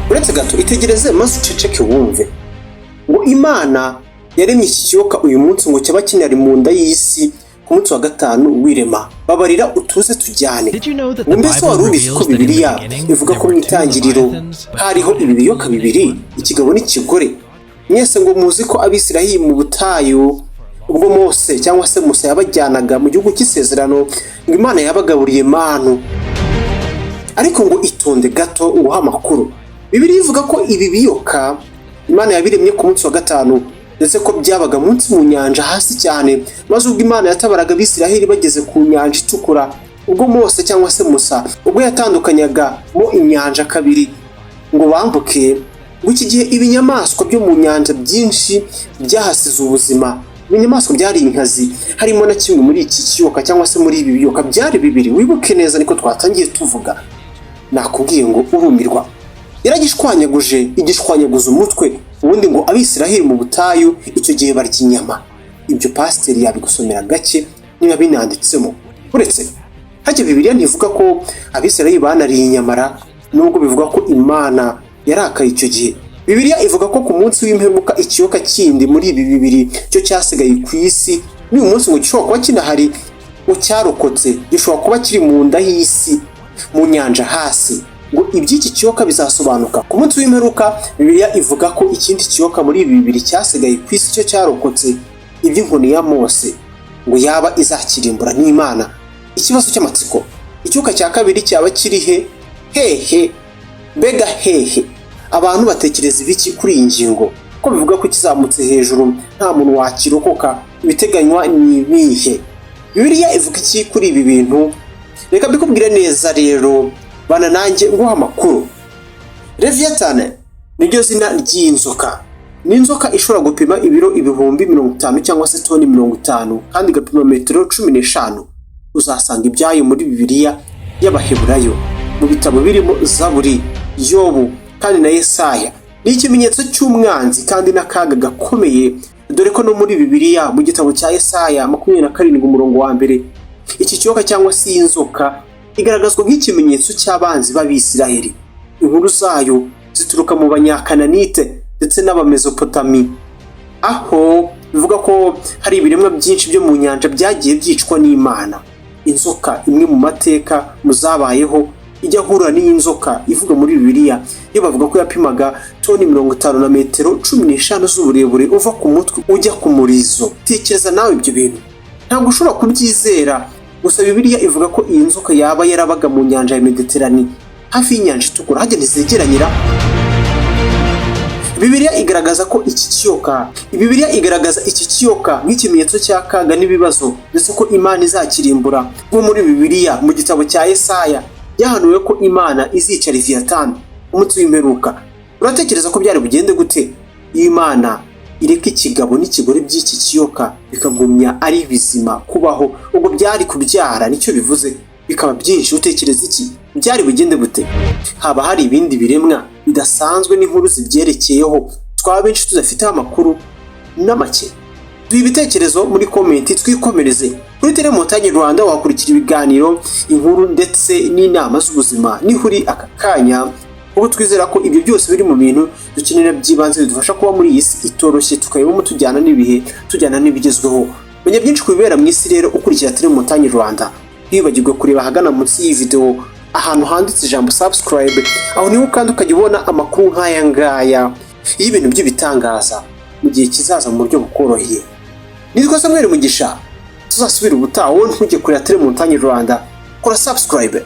uretse gato itegereze maze uceceke wumve ngo Imana yaremye iki kiyoka uyu munsi ngo cyaba kinari mu nda y'isi ku munsi wa gatanu w'irema. Babarira utuze tujyane. Mbese wari ubizi ko Bibiliya ivuga ko mu itangiriro hariho ibi biyoka bibiri, ikigabo n'ikigore? Mwese ngo muzi ko Abisiraheli mu butayu ubwo Mose cyangwa se Musa yabajyanaga mu gihugu cy'isezerano ngo Imana yabagaburiye manu. Ariko ngo itonde gato nguha amakuru. Bibiliya ivuga ko ibi biyoka Imana yabiremye ku munsi wa gatanu, ndetse ko byabaga munsi mu nyanja hasi cyane. Maze ubwo Imana yatabaraga Abisiraheli bageze ku nyanja itukura, ubwo Mose cyangwa se Musa ubwo yatandukanyaga mo inyanja kabiri ngo bambuke, ngo iki gihe ibinyamaswa byo mu nyanja byinshi byahasize ubuzima. Ibinyamaswa byari inkazi, harimo na kimwe muri iki kiyoka cyangwa se muri ibi biyoka byari bibiri. Wibuke neza niko twatangiye tuvuga. Nakubwiye ngo urumirwa. Yaragishwanyaguje igishwanyaguza umutwe, ubundi ngo Abisiraheli mu butayu icyo gihe barya inyama. Ibyo pasiteri yabigusomera gake niba binanditsemo. Uretse hajya Bibiliya ntivuga ko Abisiraheli banariye inyamara, nubwo bivuga ko Imana yarakaye icyo gihe. Bibiliya ivuga ko ku munsi w'imperuka ikiyoka kindi muri ibi bibiri cyo cyasigaye ku isi, n'uyu munsi ngo gishobora kuba kinahari, ngo cyarokotse, gishobora kuba kiri mu nda y'isi mu nyanja hasi. Ngo iby'iki kiyoka bizasobanuka ku munsi w'imperuka. Bibiliya ivuga ko ikindi kiyoka muri ibi bibiri cyasigaye ku isi cyo cyarokotse, iby'inkoni ya Mose, ngo yaba izakirimbura n'Imana. Ikibazo cy'amatsiko, ikiyoka cya kabiri cyaba kiri hehe? Mbega hehe? Abantu batekereza ibiki kuri iyi ngingo? Ko bivuga ko kizamutse hejuru nta muntu wakirokoka, ibiteganywa ni ibihe? Bibiliya ivuga iki kuri ibi bintu? Reka mbikubwire neza rero bana nanjye nguha amakuru. Leviathan niryo zina ry'inzoka. Ni inzoka ishobora gupima ibiro ibihumbi 50 cyangwa se toni 50 kandi igapima metero 15. Uzasanga ibyayo muri Bibiliya y'Abaheburayo mu bitabo birimo Zaburi, Yobu kandi na Yesaya. Ni ikimenyetso cy'umwanzi kandi n'akaga gakomeye, dore ko no muri Bibiliya mu gitabo cya Yesaya 27 umurongo wa mbere iki kiyoka cyangwa se inzoka igaragazwa nk'ikimenyetso cy'abanzi b'Abisiraheli. Inkuru zayo zituruka mu Banyakananite ndetse n'Abamezopotami, aho bivuga ko hari ibiremwa byinshi byo mu nyanja byagiye byicwa n'Imana. Inzoka imwe mu mateka muzabayeho ijya hura n'inzoka ivuga muri Bibiliya, yo bavuga ko yapimaga toni 50 na metero 15 z'uburebure uva ku mutwe ujya ku murizo. Tekereza nawe ibyo bintu, ntabwo ushobora kubyizera. Gusa Bibiliya ivuga ko iyi nzoka yaba yarabaga mu nyanja ya Mediterane hafi y'inyanja itukura, hajya ntizegeranyira. Bibiliya igaragaza iki kiyoka nk'ikimenyetso cy'akaga n'ibibazo, ndetse ko Imana izakirimbura. Nko muri Bibiliya mu gitabo cya Yesaya yahanuwe ko Imana izica Leviathan umunsi w'imperuka. Uratekereza ko byari bugende gute iyo Imana ireka ikigabo n'ikigore by'iki kiyoka bikagumya ari bizima kubaho? Ubwo byari kubyara, nicyo bivuze, bikaba byinshi. Utekereza iki byari bugende gute? Haba hari ibindi biremwa bidasanzwe n'inkuru zibyerekeyeho twaba benshi tudafite amakuru n'amake? Duha ibitekerezo muri komenti, twikomereze. Kuri Telemontagne Rwanda wakurikira ibiganiro, inkuru ndetse n'inama z'ubuzima nihuri aka kanya. Ubu twizera ko ibyo byose biri mu bintu dukenera by'ibanze bidufasha kuba muri iyi si itoroshye, tukayibamo tujyana n'ibihe, tujyana n'ibigezweho. Menya byinshi kubera mu isi rero ukurikira Telemontagne Rwanda. Ntibagirwe kureba ahagana munsi y'iyi video ahantu handitse ijambo subscribe, aho niho kandi ukajya ubona amakuru nk'aya ngaya y'ibintu by'ibitangaza mu gihe kizaza mu buryo bukoroheye. Nitwa Samuel Mugisha, tuzasubira ubutaha. Wowe ntujye kureba Telemontagne Rwanda, kora subscribe.